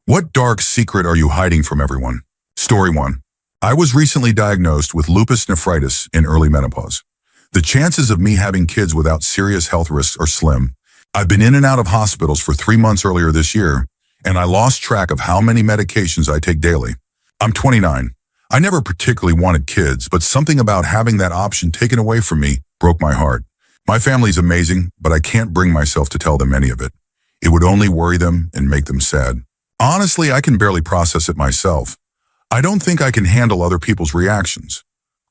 What dark secret are you hiding from everyone? Story 1. I was recently diagnosed with lupus nephritis in early menopause. The chances of me having kids without serious health risks are slim. I've been in and out of hospitals for 3 months earlier this year, and I lost track of how many medications I take daily. I'm 29. I never particularly wanted kids, but something about having that option taken away from me broke my heart. My family's amazing, but I can't bring myself to tell them any of it. It would only worry them and make them sad. Honestly, I can barely process it myself. I don't think I can handle other people's reactions.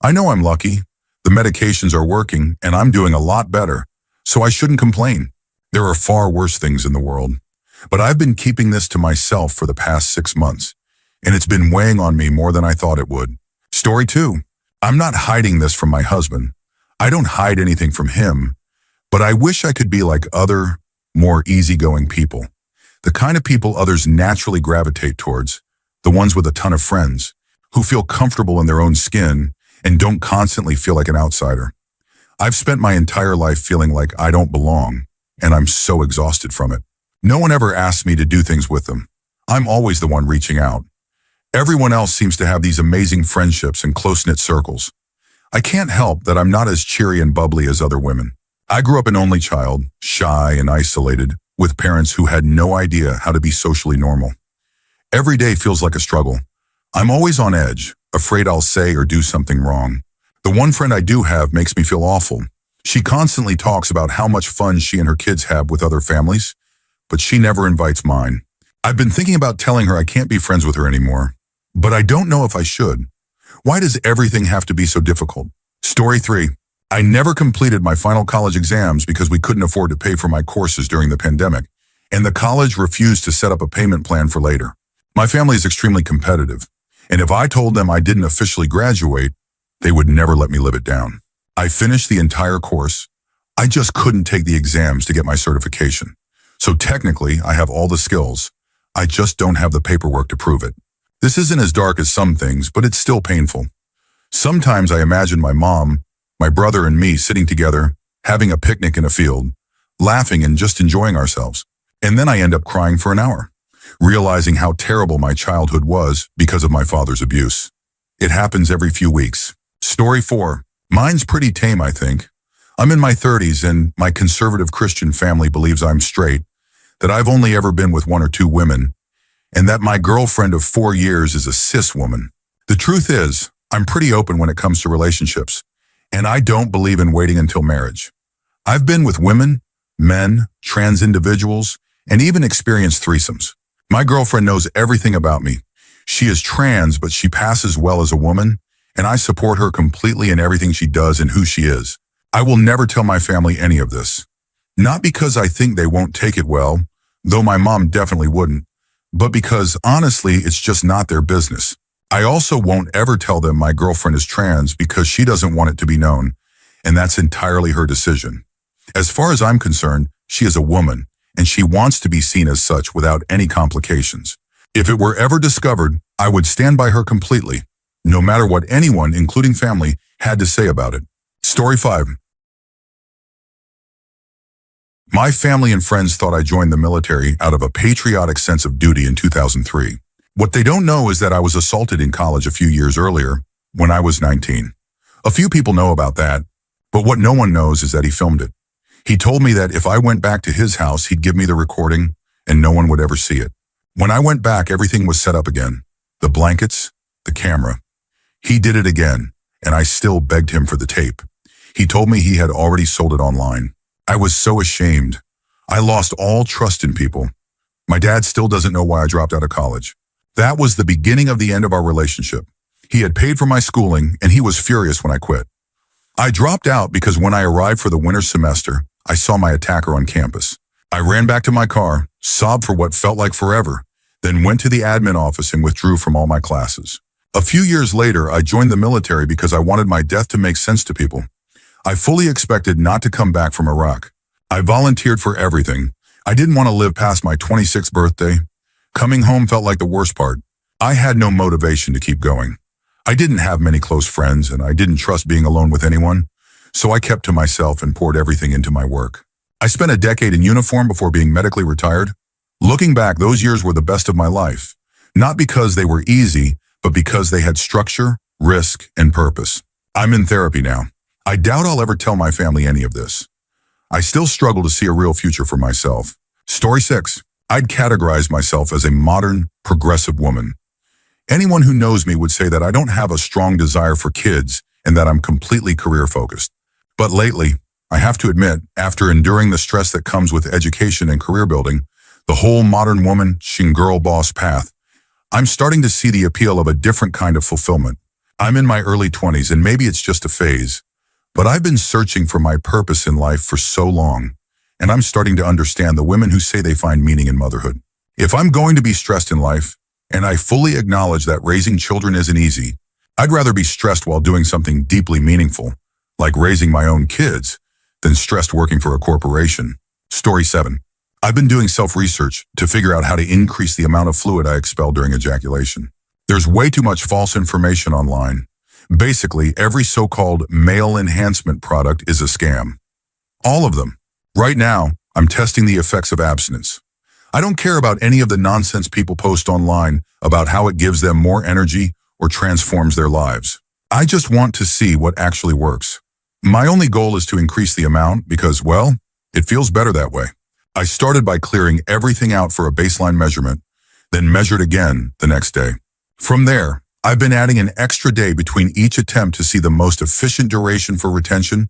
I know I'm lucky. The medications are working, and I'm doing a lot better, so I shouldn't complain. There are far worse things in the world. But I've been keeping this to myself for the past 6 months, and it's been weighing on me more than I thought it would. Story 2. I'm not hiding this from my husband. I don't hide anything from him, but I wish I could be like other, more easygoing people. The kind of people others naturally gravitate towards, the ones with a ton of friends, who feel comfortable in their own skin and don't constantly feel like an outsider. I've spent my entire life feeling like I don't belong, and I'm so exhausted from it. No one ever asks me to do things with them. I'm always the one reaching out. Everyone else seems to have these amazing friendships and close-knit circles. I can't help that I'm not as cheery and bubbly as other women. I grew up an only child, shy and isolated, with parents who had no idea how to be socially normal. Every day feels like a struggle. I'm always on edge, afraid I'll say or do something wrong. The one friend I do have makes me feel awful. She constantly talks about how much fun she and her kids have with other families, but she never invites mine. I've been thinking about telling her I can't be friends with her anymore, but I don't know if I should. Why does everything have to be so difficult? Story 3. I never completed my final college exams because we couldn't afford to pay for my courses during the pandemic, and the college refused to set up a payment plan for later. My family is extremely competitive, and if I told them I didn't officially graduate, they would never let me live it down. I finished the entire course. I just couldn't take the exams to get my certification. So technically, I have all the skills. I just don't have the paperwork to prove it. This isn't as dark as some things, but it's still painful. Sometimes I imagine my mom, my brother and me sitting together, having a picnic in a field, laughing and just enjoying ourselves. And then I end up crying for an hour, realizing how terrible my childhood was because of my father's abuse. It happens every few weeks. Story 4. Mine's pretty tame, I think. I'm in my 30s and my conservative Christian family believes I'm straight, that I've only ever been with 1 or 2 women, and that my girlfriend of 4 years is a cis woman. The truth is, I'm pretty open when it comes to relationships, and I don't believe in waiting until marriage. I've been with women, men, trans individuals, and even experienced threesomes. My girlfriend knows everything about me. She is trans, but she passes well as a woman, and I support her completely in everything she does and who she is. I will never tell my family any of this. Not because I think they won't take it well, though my mom definitely wouldn't, but because honestly, it's just not their business. I also won't ever tell them my girlfriend is trans because she doesn't want it to be known, and that's entirely her decision. As far as I'm concerned, she is a woman, and she wants to be seen as such without any complications. If it were ever discovered, I would stand by her completely, no matter what anyone, including family, had to say about it. Story 5. My family and friends thought I joined the military out of a patriotic sense of duty in 2003. What they don't know is that I was assaulted in college a few years earlier, when I was 19. A few people know about that, but what no one knows is that he filmed it. He told me that if I went back to his house, he'd give me the recording, and no one would ever see it. When I went back, everything was set up again. The blankets, the camera. He did it again, and I still begged him for the tape. He told me he had already sold it online. I was so ashamed. I lost all trust in people. My dad still doesn't know why I dropped out of college. That was the beginning of the end of our relationship. He had paid for my schooling, and he was furious when I quit. I dropped out because when I arrived for the winter semester, I saw my attacker on campus. I ran back to my car, sobbed for what felt like forever, then went to the admin office and withdrew from all my classes. A few years later, I joined the military because I wanted my death to make sense to people. I fully expected not to come back from Iraq. I volunteered for everything. I didn't want to live past my 26th birthday. Coming home felt like the worst part. I had no motivation to keep going. I didn't have many close friends, and I didn't trust being alone with anyone, so I kept to myself and poured everything into my work. I spent a decade in uniform before being medically retired. Looking back, those years were the best of my life. Not because they were easy, but because they had structure, risk, and purpose. I'm in therapy now. I doubt I'll ever tell my family any of this. I still struggle to see a real future for myself. Story 6. I'd categorize myself as a modern, progressive woman. Anyone who knows me would say that I don't have a strong desire for kids and that I'm completely career-focused. But lately, I have to admit, after enduring the stress that comes with education and career building, the whole modern woman, girl boss path, I'm starting to see the appeal of a different kind of fulfillment. I'm in my early 20s and maybe it's just a phase, but I've been searching for my purpose in life for so long, and I'm starting to understand the women who say they find meaning in motherhood. If I'm going to be stressed in life, and I fully acknowledge that raising children isn't easy, I'd rather be stressed while doing something deeply meaningful, like raising my own kids, than stressed working for a corporation. Story 7. I've been doing self-research to figure out how to increase the amount of fluid I expel during ejaculation. There's way too much false information online. Basically, every so-called male enhancement product is a scam. All of them. Right now, I'm testing the effects of abstinence. I don't care about any of the nonsense people post online about how it gives them more energy or transforms their lives. I just want to see what actually works. My only goal is to increase the amount because, well, it feels better that way. I started by clearing everything out for a baseline measurement, then measured again the next day. From there, I've been adding an extra day between each attempt to see the most efficient duration for retention,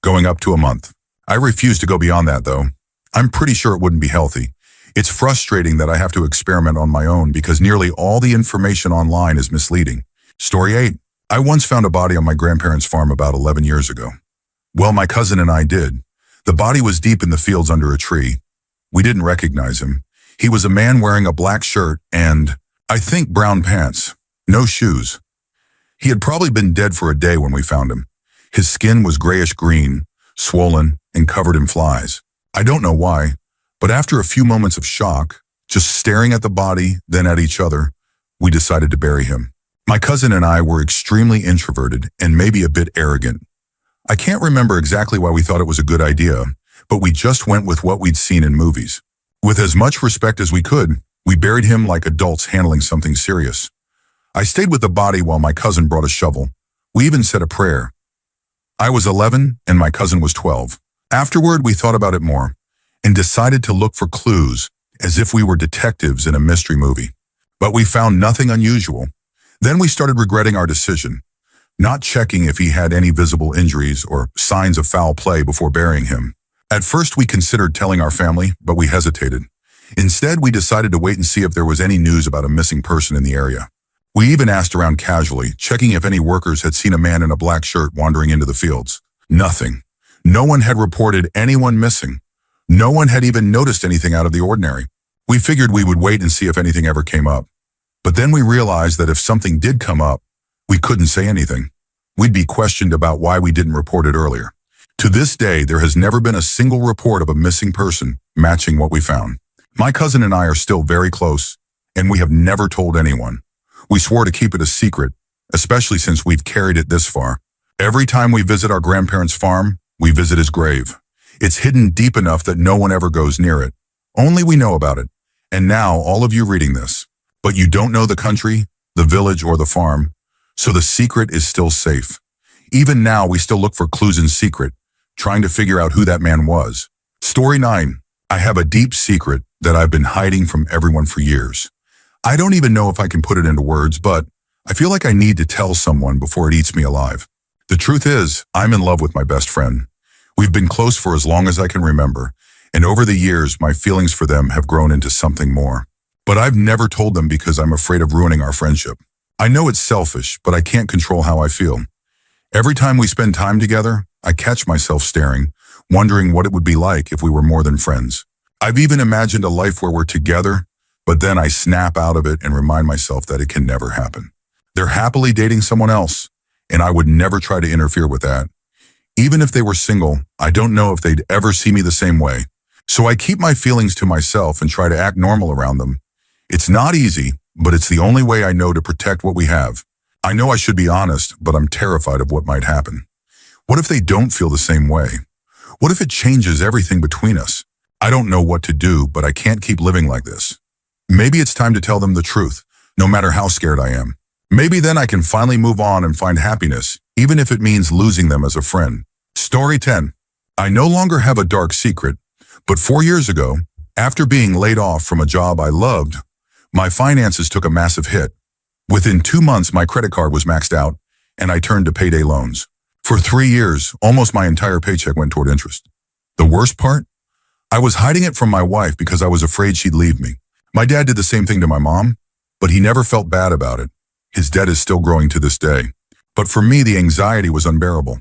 going up to a month. I refuse to go beyond that, though. I'm pretty sure it wouldn't be healthy. It's frustrating that I have to experiment on my own because nearly all the information online is misleading. Story 8. I once found a body on my grandparents' farm about 11 years ago. Well, my cousin and I did. The body was deep in the fields under a tree. We didn't recognize him. He was a man wearing a black shirt and, I think, brown pants. No shoes. He had probably been dead for a day when we found him. His skin was grayish-green, swollen, and covered in flies. I don't know why, but after a few moments of shock, just staring at the body, then at each other, we decided to bury him. My cousin and I were extremely introverted and maybe a bit arrogant. I can't remember exactly why we thought it was a good idea, but we just went with what we'd seen in movies. With as much respect as we could, we buried him like adults handling something serious. I stayed with the body while my cousin brought a shovel. We even said a prayer. I was 11 and my cousin was 12. Afterward, we thought about it more and decided to look for clues as if we were detectives in a mystery movie. But we found nothing unusual. Then we started regretting our decision, not checking if he had any visible injuries or signs of foul play before burying him. At first, we considered telling our family, but we hesitated. Instead, we decided to wait and see if there was any news about a missing person in the area. We even asked around casually, checking if any workers had seen a man in a black shirt wandering into the fields. Nothing. No one had reported anyone missing. No one had even noticed anything out of the ordinary. We figured we would wait and see if anything ever came up. But then we realized that if something did come up, we couldn't say anything. We'd be questioned about why we didn't report it earlier. To this day, there has never been a single report of a missing person matching what we found. My cousin and I are still very close, and we have never told anyone. We swore to keep it a secret, especially since we've carried it this far. Every time we visit our grandparents' farm, we visit his grave. It's hidden deep enough that no one ever goes near it. Only we know about it. And now, all of you reading this. But you don't know the country, the village, or the farm, so the secret is still safe. Even now, we still look for clues in secret, trying to figure out who that man was. Story 9. I have a deep secret that I've been hiding from everyone for years. I don't even know if I can put it into words, but I feel like I need to tell someone before it eats me alive. The truth is, I'm in love with my best friend. We've been close for as long as I can remember, and over the years, my feelings for them have grown into something more. But I've never told them because I'm afraid of ruining our friendship. I know it's selfish, but I can't control how I feel. Every time we spend time together, I catch myself staring, wondering what it would be like if we were more than friends. I've even imagined a life where we're together, but then I snap out of it and remind myself that it can never happen. They're happily dating someone else, and I would never try to interfere with that. Even if they were single, I don't know if they'd ever see me the same way. So I keep my feelings to myself and try to act normal around them. It's not easy, but it's the only way I know to protect what we have. I know I should be honest, but I'm terrified of what might happen. What if they don't feel the same way? What if it changes everything between us? I don't know what to do, but I can't keep living like this. Maybe it's time to tell them the truth, no matter how scared I am. Maybe then I can finally move on and find happiness, even if it means losing them as a friend. Story 10. I no longer have a dark secret, but 4 years ago, after being laid off from a job I loved, my finances took a massive hit. Within 2 months, my credit card was maxed out, and I turned to payday loans. For 3 years, almost my entire paycheck went toward interest. The worst part? I was hiding it from my wife because I was afraid she'd leave me. My dad did the same thing to my mom, but he never felt bad about it. His debt is still growing to this day. But for me, the anxiety was unbearable.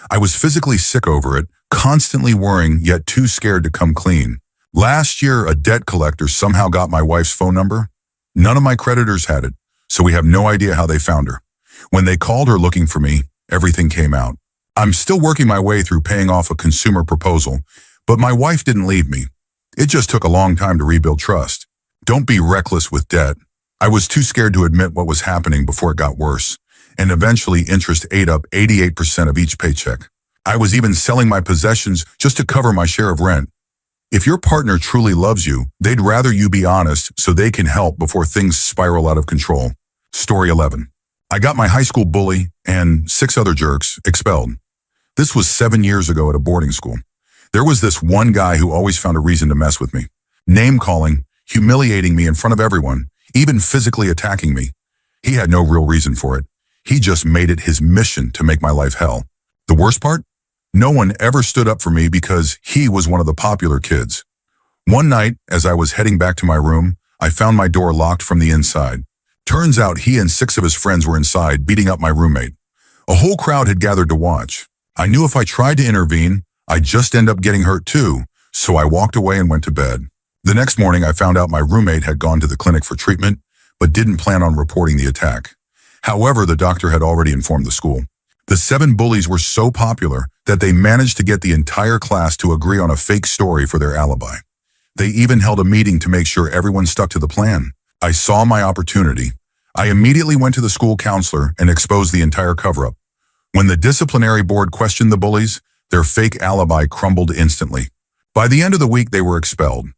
I was physically sick over it, constantly worrying, yet too scared to come clean. Last year, a debt collector somehow got my wife's phone number. None of my creditors had it, so we have no idea how they found her. When they called her looking for me, everything came out. I'm still working my way through paying off a consumer proposal, but my wife didn't leave me. It just took a long time to rebuild trust. Don't be reckless with debt. I was too scared to admit what was happening before it got worse, and eventually interest ate up 88% of each paycheck. I was even selling my possessions just to cover my share of rent. If your partner truly loves you, they'd rather you be honest so they can help before things spiral out of control. Story 11. I got my high school bully and 6 other jerks expelled. This was 7 years ago at a boarding school. There was this one guy who always found a reason to mess with me. Name-calling, humiliating me in front of everyone, even physically attacking me. He had no real reason for it. He just made it his mission to make my life hell. The worst part? No one ever stood up for me because he was one of the popular kids. One night, as I was heading back to my room, I found my door locked from the inside. Turns out he and 6 of his friends were inside, beating up my roommate. A whole crowd had gathered to watch. I knew if I tried to intervene, I'd just end up getting hurt too, so I walked away and went to bed. The next morning, I found out my roommate had gone to the clinic for treatment, but didn't plan on reporting the attack. However, the doctor had already informed the school. The 7 bullies were so popular that they managed to get the entire class to agree on a fake story for their alibi. They even held a meeting to make sure everyone stuck to the plan. I saw my opportunity. I immediately went to the school counselor and exposed the entire cover-up. When the disciplinary board questioned the bullies, their fake alibi crumbled instantly. By the end of the week, they were expelled.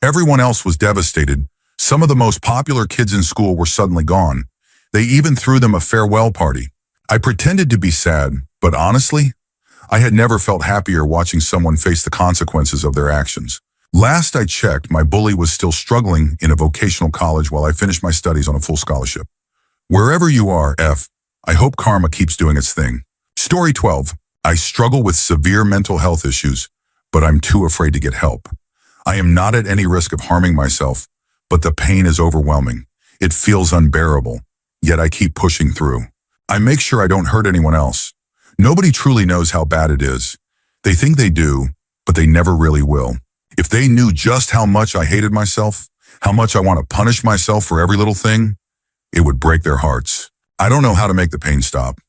Everyone else was devastated. Some of the most popular kids in school were suddenly gone. They even threw them a farewell party. I pretended to be sad, but honestly, I had never felt happier watching someone face the consequences of their actions. Last I checked, my bully was still struggling in a vocational college while I finished my studies on a full scholarship. Wherever you are, I hope karma keeps doing its thing. Story 12. I struggle with severe mental health issues, but I'm too afraid to get help. I am not at any risk of harming myself, but the pain is overwhelming. It feels unbearable, yet I keep pushing through. I make sure I don't hurt anyone else. Nobody truly knows how bad it is. They think they do, but they never really will. If they knew just how much I hated myself, how much I want to punish myself for every little thing, it would break their hearts. I don't know how to make the pain stop,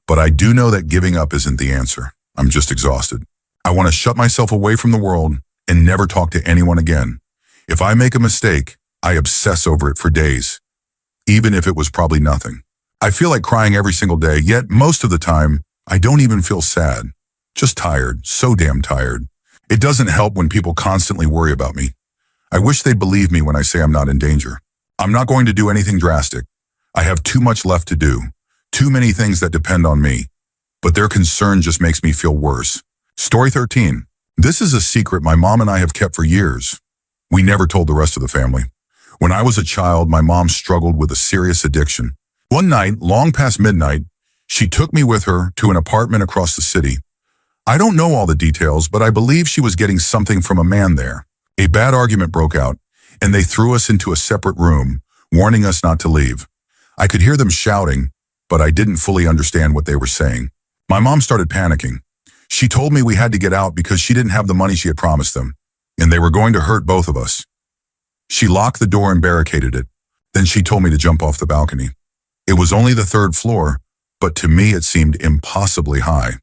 but I do know that giving up isn't the answer. I'm just exhausted. I want to shut myself away from the world and never talk to anyone again. If I make a mistake, I obsess over it for days, even if it was probably nothing. I feel like crying every single day, yet most of the time, I don't even feel sad. Just tired, so damn tired. It doesn't help when people constantly worry about me. I wish they'd believe me when I say I'm not in danger. I'm not going to do anything drastic. I have too much left to do, too many things that depend on me. But their concern just makes me feel worse. Story 13. This is a secret my mom and I have kept for years. We never told the rest of the family. When I was a child, my mom struggled with a serious addiction. One night, long past midnight, she took me with her to an apartment across the city. I don't know all the details, but I believe she was getting something from a man there. A bad argument broke out, and they threw us into a separate room, warning us not to leave. I could hear them shouting, but I didn't fully understand what they were saying. My mom started panicking. She told me we had to get out because she didn't have the money she had promised them, and they were going to hurt both of us. She locked the door and barricaded it. Then she told me to jump off the balcony. It was only the 3rd floor, but to me it seemed impossibly high.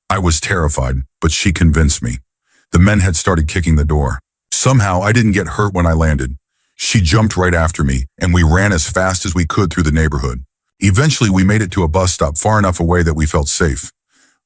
I was terrified, but she convinced me. The men had started kicking the door. Somehow I didn't get hurt when I landed. She jumped right after me, and we ran as fast as we could through the neighborhood. Eventually we made it to a bus stop far enough away that we felt safe.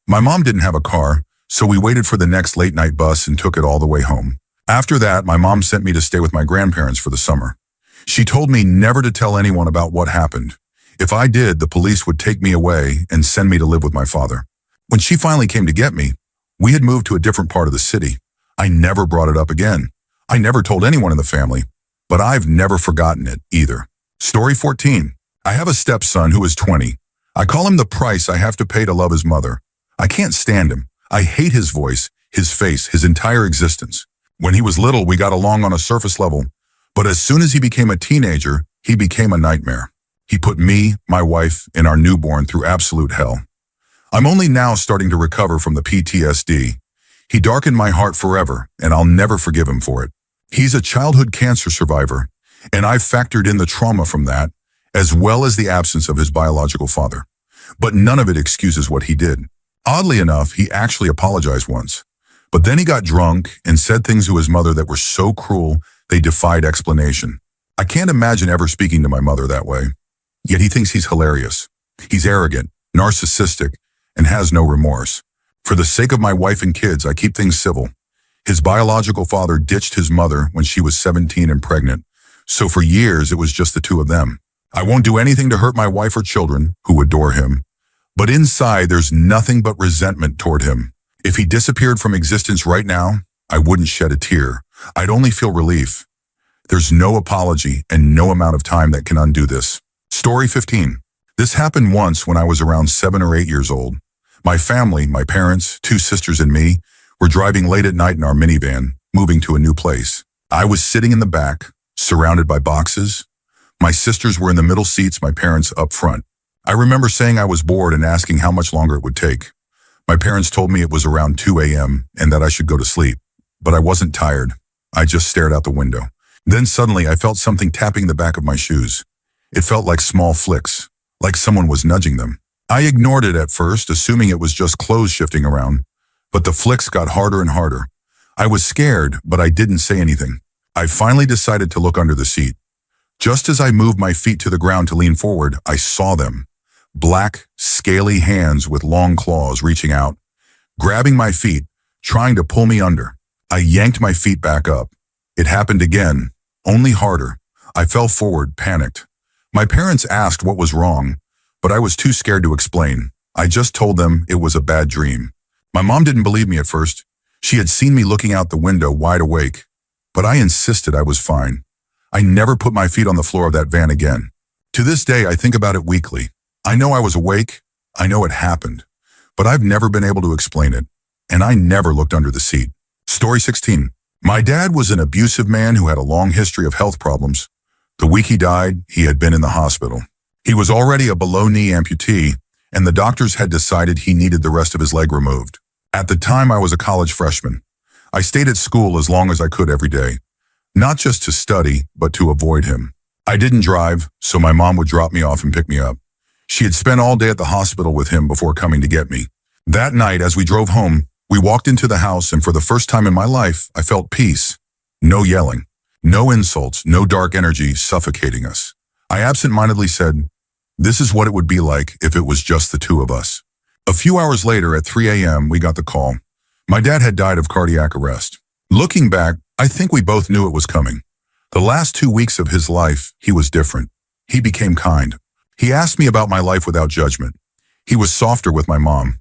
My mom didn't have a car, so we waited for the next late-night bus and took it all the way home. After that, my mom sent me to stay with my grandparents for the summer. She told me never to tell anyone about what happened. If I did, the police would take me away and send me to live with my father. When she finally came to get me, we had moved to a different part of the city. I never brought it up again. I never told anyone in the family, but I've never forgotten it either. Story 14. I have a stepson who is 20. I call him the price I have to pay to love his mother. I can't stand him. I hate his voice, his face, his entire existence. When he was little, we got along on a surface level, but as soon as he became a teenager, he became a nightmare. He put me, my wife, and our newborn through absolute hell. I'm only now starting to recover from the PTSD. He darkened my heart forever, and I'll never forgive him for it. He's a childhood cancer survivor, and I've factored in the trauma from that, as well as the absence of his biological father. But none of it excuses what he did. Oddly enough, he actually apologized once. But then he got drunk and said things to his mother that were so cruel they defied explanation. I can't imagine ever speaking to my mother that way. Yet he thinks he's hilarious. He's arrogant, narcissistic, and has no remorse. For the sake of my wife and kids, I keep things civil. His biological father ditched his mother when she was 17 and pregnant, so for years it was just the two of them. I won't do anything to hurt my wife or children, who adore him, but inside there's nothing but resentment toward him. If he disappeared from existence right now, I wouldn't shed a tear. I'd only feel relief. There's no apology and no amount of time that can undo this. Story 15. This happened once when I was around 7 or 8 years old. My family, my parents, 2 sisters and me, were driving late at night in our minivan, moving to a new place. I was sitting in the back, surrounded by boxes. My sisters were in the middle seats, my parents up front. I remember saying I was bored and asking how much longer it would take. My parents told me it was around 2 a.m. and that I should go to sleep. But I wasn't tired. I just stared out the window. Then suddenly I felt something tapping the back of my shoes. It felt like small flicks, like someone was nudging them. I ignored it at first, assuming it was just clothes shifting around. But the flicks got harder and harder. I was scared, but I didn't say anything. I finally decided to look under the seat. Just as I moved my feet to the ground to lean forward, I saw them. Black, scaly hands with long claws reaching out, grabbing my feet, trying to pull me under. I yanked my feet back up. It happened again, only harder. I fell forward, panicked. My parents asked what was wrong, but I was too scared to explain. I just told them it was a bad dream. My mom didn't believe me at first. She had seen me looking out the window wide awake, but I insisted I was fine. I never put my feet on the floor of that van again. To this day, I think about it weekly. I know I was awake. I know it happened, but I've never been able to explain it, and I never looked under the seat. Story 16. My dad was an abusive man who had a long history of health problems. The week he died, he had been in the hospital. He was already a below-knee amputee, and the doctors had decided he needed the rest of his leg removed. At the time, I was a college freshman. I stayed at school as long as I could every day, not just to study, but to avoid him. I didn't drive, so my mom would drop me off and pick me up. She had spent all day at the hospital with him before coming to get me. That night, as we drove home, we walked into the house, and for the first time in my life, I felt peace. No yelling, no insults, no dark energy suffocating us. I absent-mindedly said, "This is what it would be like if it was just the two of us." A few hours later, at 3 a.m., we got the call. My dad had died of cardiac arrest. Looking back, I think we both knew it was coming. The last 2 weeks of his life, he was different. He became kind. He asked me about my life without judgment. He was softer with my mom.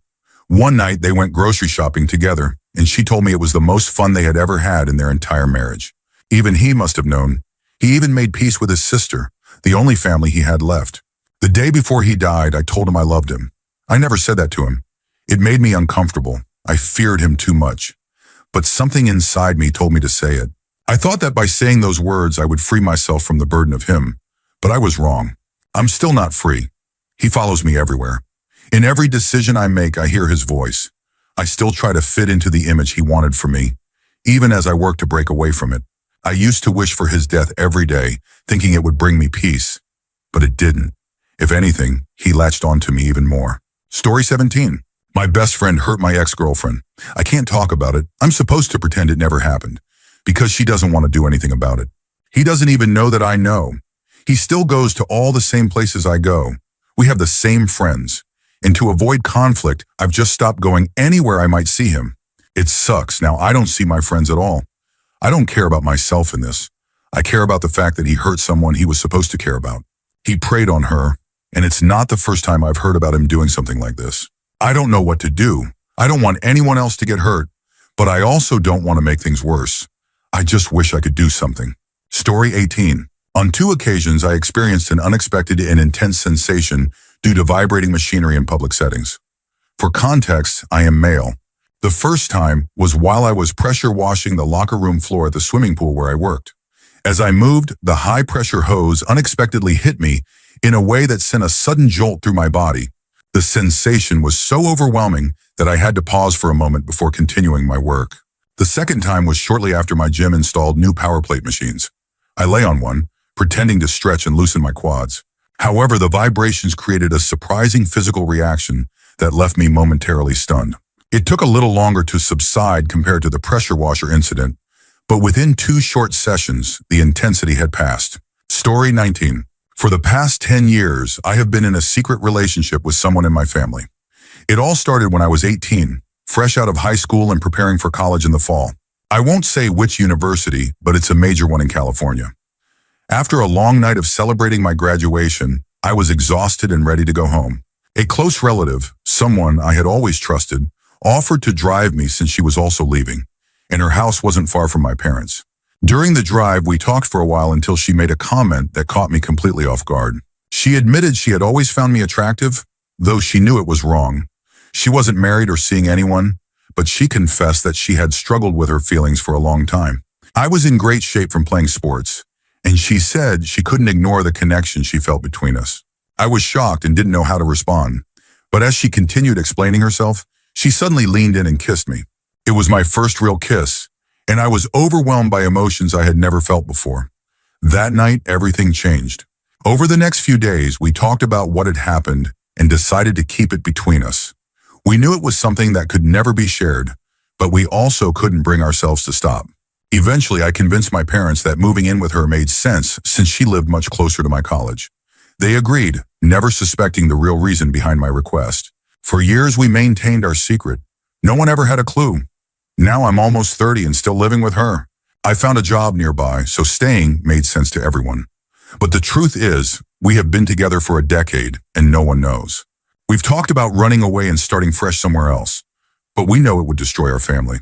One night, they went grocery shopping together, and she told me it was the most fun they had ever had in their entire marriage. Even he must have known. He even made peace with his sister, the only family he had left. The day before he died, I told him I loved him. I never said that to him. It made me uncomfortable. I feared him too much. But something inside me told me to say it. I thought that by saying those words, I would free myself from the burden of him. But I was wrong. I'm still not free. He follows me everywhere. In every decision I make, I hear his voice. I still try to fit into the image he wanted for me, even as I work to break away from it. I used to wish for his death every day, thinking it would bring me peace. But it didn't. If anything, he latched onto me even more. Story 17. My best friend hurt my ex-girlfriend. I can't talk about it. I'm supposed to pretend it never happened, because she doesn't want to do anything about it. He doesn't even know that I know. He still goes to all the same places I go. We have the same friends. And to avoid conflict, I've just stopped going anywhere I might see him. It sucks. Now I don't see my friends at all. I don't care about myself in this. I care about the fact that he hurt someone he was supposed to care about. He preyed on her, and it's not the first time I've heard about him doing something like this. I don't know what to do. I don't want anyone else to get hurt, but I also don't want to make things worse. I just wish I could do something. Story 18. On 2 occasions, I experienced an unexpected and intense sensation due to vibrating machinery in public settings. For context, I am male. The first time was while I was pressure washing the locker room floor at the swimming pool where I worked. As I moved, the high-pressure hose unexpectedly hit me in a way that sent a sudden jolt through my body. The sensation was so overwhelming that I had to pause for a moment before continuing my work. The second time was shortly after my gym installed new power plate machines. I lay on one, pretending to stretch and loosen my quads. However, the vibrations created a surprising physical reaction that left me momentarily stunned. It took a little longer to subside compared to the pressure washer incident, but within 2 short sessions, the intensity had passed. Story 19. For the past 10 years, I have been in a secret relationship with someone in my family. It all started when I was 18, fresh out of high school and preparing for college in the fall. I won't say which university, but it's a major one in California. After a long night of celebrating my graduation, I was exhausted and ready to go home. A close relative, someone I had always trusted, offered to drive me since she was also leaving, and her house wasn't far from my parents. During the drive, we talked for a while until she made a comment that caught me completely off guard. She admitted she had always found me attractive, though she knew it was wrong. She wasn't married or seeing anyone, but she confessed that she had struggled with her feelings for a long time. I was in great shape from playing sports, and she said she couldn't ignore the connection she felt between us. I was shocked and didn't know how to respond, but as she continued explaining herself, she suddenly leaned in and kissed me. It was my first real kiss, and I was overwhelmed by emotions I had never felt before. That night, everything changed. Over the next few days, we talked about what had happened and decided to keep it between us. We knew it was something that could never be shared, but we also couldn't bring ourselves to stop. Eventually, I convinced my parents that moving in with her made sense since she lived much closer to my college. They agreed, never suspecting the real reason behind my request. For years, we maintained our secret. No one ever had a clue. Now I'm almost 30 and still living with her. I found a job nearby, so staying made sense to everyone. But the truth is, we have been together for a decade, and no one knows. We've talked about running away and starting fresh somewhere else, but we know it would destroy our family.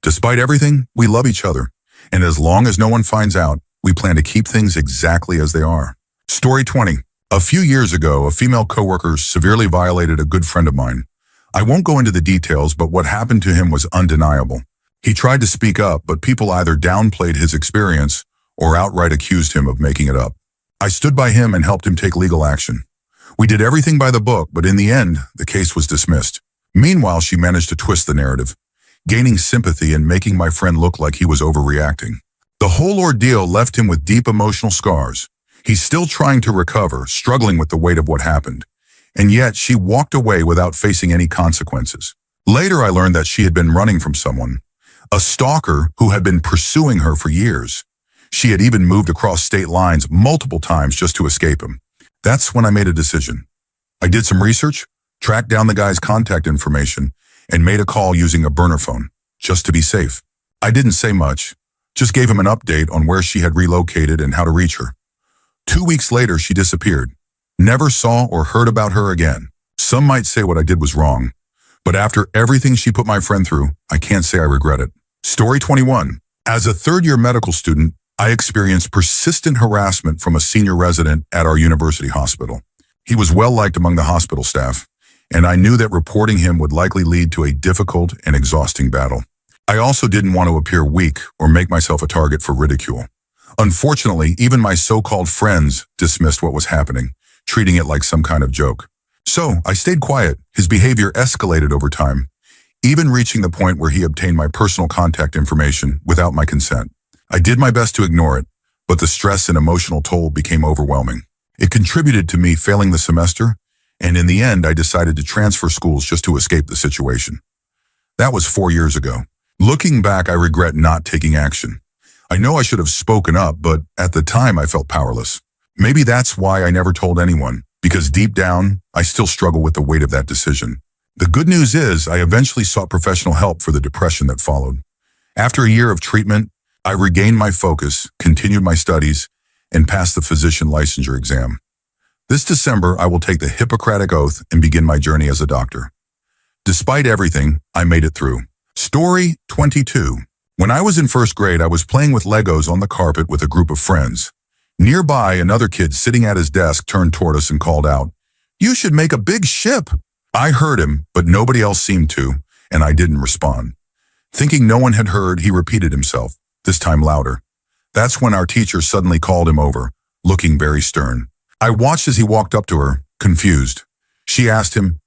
Despite everything, we love each other, and as long as no one finds out, we plan to keep things exactly as they are. Story 20. A few years ago, a female coworker severely violated a good friend of mine. I won't go into the details, but what happened to him was undeniable. He tried to speak up, but people either downplayed his experience or outright accused him of making it up. I stood by him and helped him take legal action. We did everything by the book, but in the end, the case was dismissed. Meanwhile, she managed to twist the narrative, gaining sympathy and making my friend look like he was overreacting. The whole ordeal left him with deep emotional scars. He's still trying to recover, struggling with the weight of what happened. And yet, she walked away without facing any consequences. Later, I learned that she had been running from someone, a stalker who had been pursuing her for years. She had even moved across state lines multiple times just to escape him. That's when I made a decision. I did some research, tracked down the guy's contact information, and made a call using a burner phone, just to be safe. I didn't say much, just gave him an update on where she had relocated and how to reach her. 2 weeks later, she disappeared. Never saw or heard about her again. Some might say what I did was wrong, but after everything she put my friend through, I can't say I regret it. Story 21. As a third-year medical student, I experienced persistent harassment from a senior resident at our university hospital. He was well-liked among the hospital staff, and I knew that reporting him would likely lead to a difficult and exhausting battle. I also didn't want to appear weak or make myself a target for ridicule. Unfortunately, even my so-called friends dismissed what was happening, treating it like some kind of joke. So I stayed quiet. His behavior escalated over time, even reaching the point where he obtained my personal contact information without my consent. I did my best to ignore it, but the stress and emotional toll became overwhelming. It contributed to me failing the semester, and in the end, I decided to transfer schools just to escape the situation. That was 4 years ago. Looking back, I regret not taking action. I know I should have spoken up, but at the time I felt powerless. Maybe that's why I never told anyone, because deep down, I still struggle with the weight of that decision. The good news is I eventually sought professional help for the depression that followed. After a year of treatment, I regained my focus, continued my studies, and passed the physician licensure exam. This December, I will take the Hippocratic Oath and begin my journey as a doctor. Despite everything, I made it through. Story 22. When I was in first grade, I was playing with Legos on the carpet with a group of friends. Nearby, another kid sitting at his desk turned toward us and called out, "You should make a big ship." I heard him, but nobody else seemed to, and I didn't respond. Thinking no one had heard, he repeated himself, this time louder. That's when our teacher suddenly called him over, looking very stern. I watched as he walked up to her, confused. She asked him,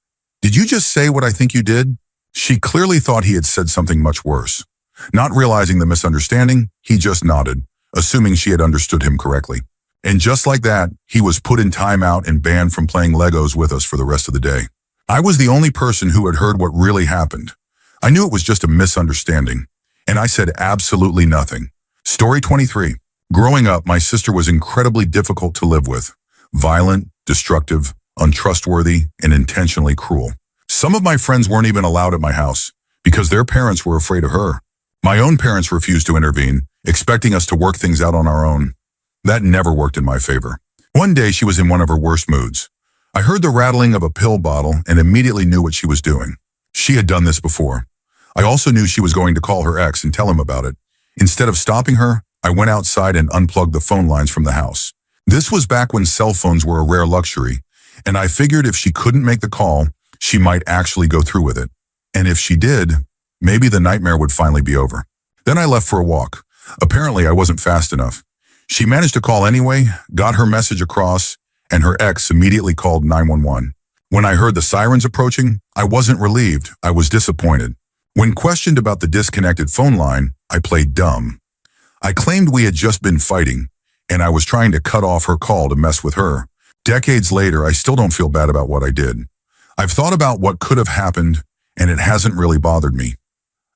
"Did you just say what I think you did?" She clearly thought he had said something much worse. Not realizing the misunderstanding, he just nodded, assuming she had understood him correctly. And just like that, he was put in timeout and banned from playing Legos with us for the rest of the day. I was the only person who had heard what really happened. I knew it was just a misunderstanding, and I said absolutely nothing. Story 23. Growing up, my sister was incredibly difficult to live with. Violent, destructive, untrustworthy, and intentionally cruel. Some of my friends weren't even allowed at my house because their parents were afraid of her. My own parents refused to intervene, expecting us to work things out on our own. That never worked in my favor. One day, she was in one of her worst moods. I heard the rattling of a pill bottle and immediately knew what she was doing. She had done this before. I also knew she was going to call her ex and tell him about it. Instead of stopping her, I went outside and unplugged the phone lines from the house. This was back when cell phones were a rare luxury, and I figured if she couldn't make the call, she might actually go through with it. And if she did, maybe the nightmare would finally be over. Then I left for a walk. Apparently, I wasn't fast enough. She managed to call anyway, got her message across, and her ex immediately called 911. When I heard the sirens approaching, I wasn't relieved, I was disappointed. When questioned about the disconnected phone line, I played dumb. I claimed we had just been fighting, and I was trying to cut off her call to mess with her. Decades later, I still don't feel bad about what I did. I've thought about what could have happened, and it hasn't really bothered me.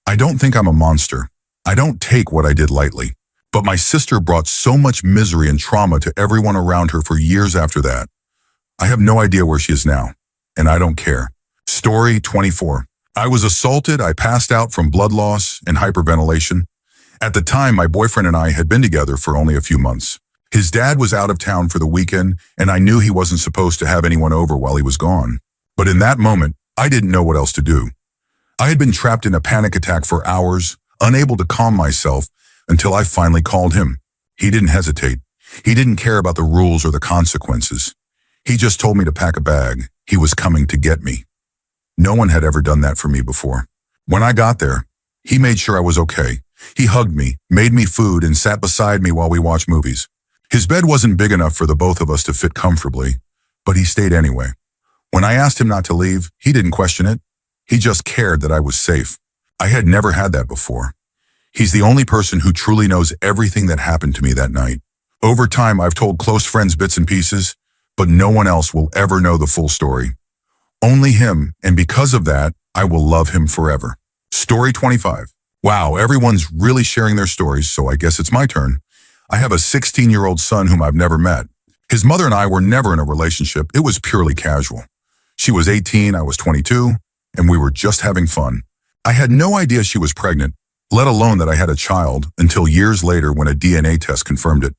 I don't think I'm a monster. I don't take what I did lightly. But my sister brought so much misery and trauma to everyone around her for years after that. I have no idea where she is now, and I don't care. Story 24. I was assaulted, I passed out from blood loss and hyperventilation. At the time, my boyfriend and I had been together for only a few months. His dad was out of town for the weekend, and I knew he wasn't supposed to have anyone over while he was gone. But in that moment, I didn't know what else to do. I had been trapped in a panic attack for hours, unable to calm myself, until I finally called him. He didn't hesitate. He didn't care about the rules or the consequences. He just told me to pack a bag. He was coming to get me. No one had ever done that for me before. When I got there, he made sure I was okay. He hugged me, made me food, and sat beside me while we watched movies. His bed wasn't big enough for the both of us to fit comfortably, but he stayed anyway. When I asked him not to leave, he didn't question it. He just cared that I was safe. I had never had that before. He's the only person who truly knows everything that happened to me that night. Over time, I've told close friends bits and pieces, but no one else will ever know the full story. Only him, and because of that, I will love him forever. Story 25. Wow, everyone's really sharing their stories, so I guess it's my turn. I have a 16-year-old son whom I've never met. His mother and I were never in a relationship. It was purely casual. She was 18, I was 22, and we were just having fun. I had no idea she was pregnant, let alone that I had a child, until years later when a DNA test confirmed it.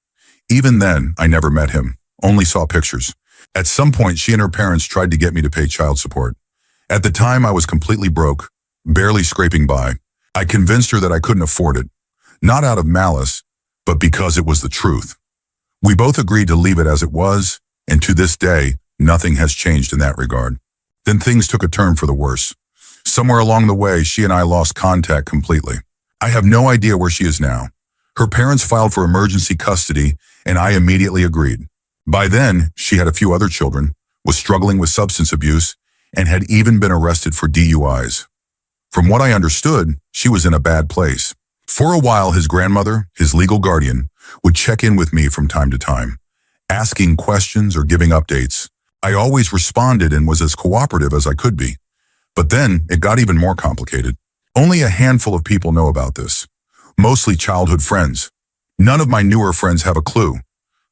Even then, I never met him, only saw pictures. At some point, she and her parents tried to get me to pay child support. At the time, I was completely broke, barely scraping by. I convinced her that I couldn't afford it, not out of malice, but because it was the truth. We both agreed to leave it as it was, and to this day, nothing has changed in that regard. Then things took a turn for the worse. Somewhere along the way, she and I lost contact completely. I have no idea where she is now. Her parents filed for emergency custody, and I immediately agreed. By then, she had a few other children, was struggling with substance abuse, and had even been arrested for DUIs. From what I understood, she was in a bad place. For a while, his grandmother, his legal guardian, would check in with me from time to time, asking questions or giving updates. I always responded and was as cooperative as I could be. But then, it got even more complicated. Only a handful of people know about this, mostly childhood friends. None of my newer friends have a clue.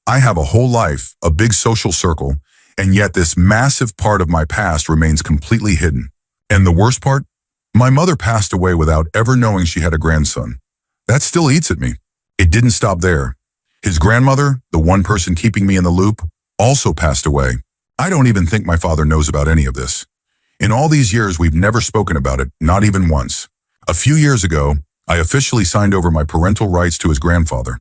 I have a whole life, a big social circle, and yet this massive part of my past remains completely hidden. And the worst part? My mother passed away without ever knowing she had a grandson. That still eats at me. It didn't stop there. His grandmother, the one person keeping me in the loop, also passed away. I don't even think my father knows about any of this. In all these years, we've never spoken about it, not even once. A few years ago, I officially signed over my parental rights to his grandfather.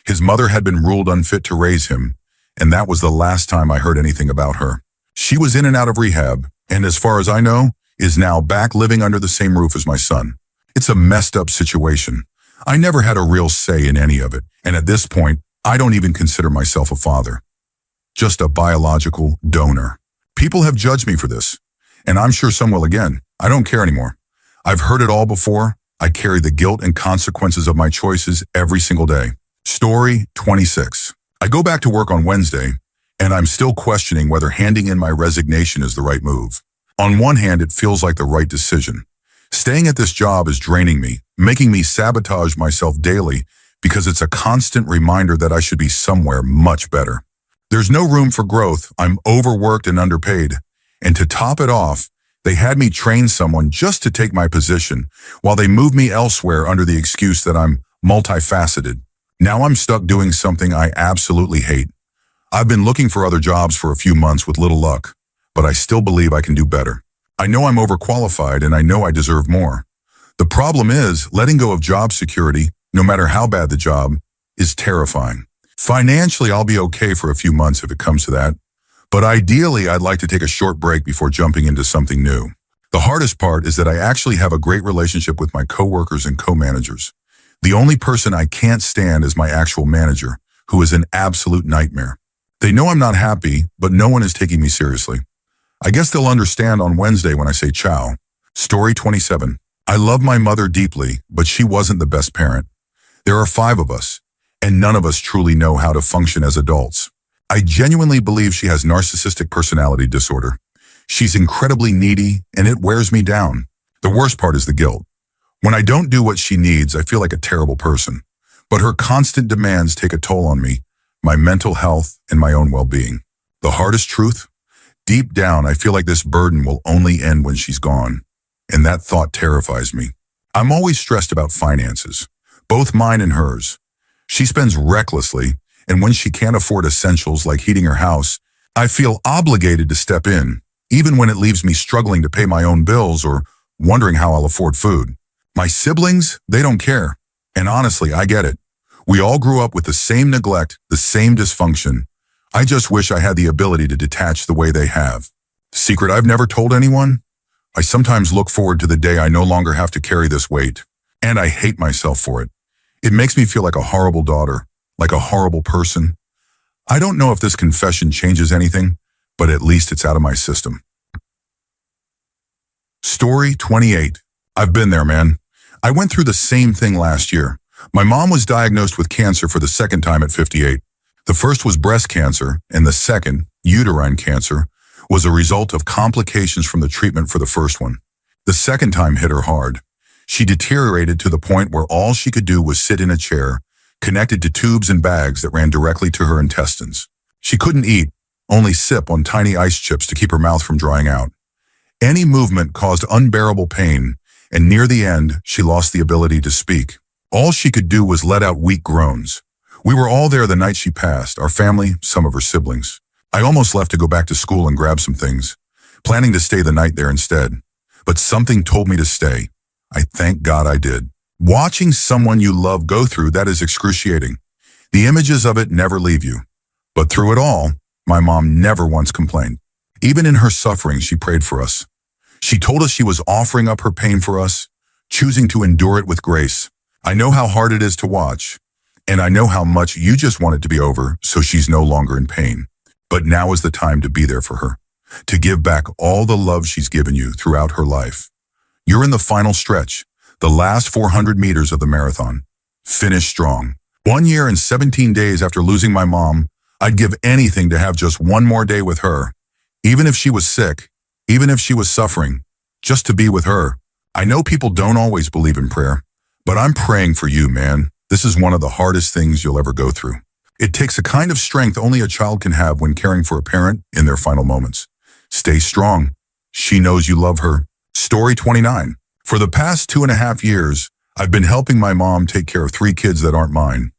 His mother had been ruled unfit to raise him, and that was the last time I heard anything about her. She was in and out of rehab, and as far as I know, is now back living under the same roof as my son. It's a messed up situation. I never had a real say in any of it, and at this point, I don't even consider myself a father. Just a biological donor. People have judged me for this, and I'm sure some will again. I don't care anymore. I've heard it all before. I carry the guilt and consequences of my choices every single day. Story 26. I go back to work on Wednesday, and I'm still questioning whether handing in my resignation is the right move. On one hand, it feels like the right decision. Staying at this job is draining me, making me sabotage myself daily because it's a constant reminder that I should be somewhere much better. There's no room for growth. I'm overworked and underpaid. And to top it off, they had me train someone just to take my position while they moved me elsewhere under the excuse that I'm multifaceted. Now I'm stuck doing something I absolutely hate. I've been looking for other jobs for a few months with little luck, but I still believe I can do better. I know I'm overqualified and I know I deserve more. The problem is, letting go of job security, no matter how bad the job, is terrifying. Financially, I'll be okay for a few months if it comes to that. But ideally, I'd like to take a short break before jumping into something new. The hardest part is that I actually have a great relationship with my coworkers and co-managers. The only person I can't stand is my actual manager, who is an absolute nightmare. They know I'm not happy, but no one is taking me seriously. I guess they'll understand on Wednesday when I say ciao. Story 27. I love my mother deeply, but she wasn't the best parent. There are 5 of us, and none of us truly know how to function as adults. I genuinely believe she has narcissistic personality disorder. She's incredibly needy, and it wears me down. The worst part is the guilt. When I don't do what she needs, I feel like a terrible person. But her constant demands take a toll on me, my mental health, and my own well-being. The hardest truth? Deep down, I feel like this burden will only end when she's gone. And that thought terrifies me. I'm always stressed about finances, both mine and hers. She spends recklessly, and when she can't afford essentials like heating her house, I feel obligated to step in, even when it leaves me struggling to pay my own bills or wondering how I'll afford food. My siblings, they don't care. And honestly, I get it. We all grew up with the same neglect, the same dysfunction. I just wish I had the ability to detach the way they have. Secret I've never told anyone? I sometimes look forward to the day I no longer have to carry this weight. And I hate myself for it. It makes me feel like a horrible daughter, like a horrible person. I don't know if this confession changes anything, but at least it's out of my system. Story 28. I've been there, man. I went through the same thing last year. My mom was diagnosed with cancer for the second time at 58. The first was breast cancer, and the second, uterine cancer, was a result of complications from the treatment for the first one. The second time hit her hard. She deteriorated to the point where all she could do was sit in a chair, connected to tubes and bags that ran directly to her intestines. She couldn't eat, only sip on tiny ice chips to keep her mouth from drying out. Any movement caused unbearable pain, and near the end, she lost the ability to speak. All she could do was let out weak groans. We were all there the night she passed, our family, some of her siblings. I almost left to go back to school and grab some things, planning to stay the night there instead. But something told me to stay. I thank God I did. Watching someone you love go through that is excruciating. The images of it never leave you. But through it all, my mom never once complained. Even in her suffering, she prayed for us. She told us she was offering up her pain for us, choosing to endure it with grace. I know how hard it is to watch, and I know how much you just want it to be over so she's no longer in pain. But now is the time to be there for her, to give back all the love she's given you throughout her life. You're in the final stretch, the last 400 meters of the marathon. Finish strong. 1 year and 17 days after losing my mom, I'd give anything to have just one more day with her. Even if she was sick, even if she was suffering, just to be with her. I know people don't always believe in prayer, but I'm praying for you, man. This is one of the hardest things you'll ever go through. It takes a kind of strength only a child can have when caring for a parent in their final moments. Stay strong. She knows you love her. Story 29. For the past 2.5 years, I've been helping my mom take care of 3 kids that aren't mine.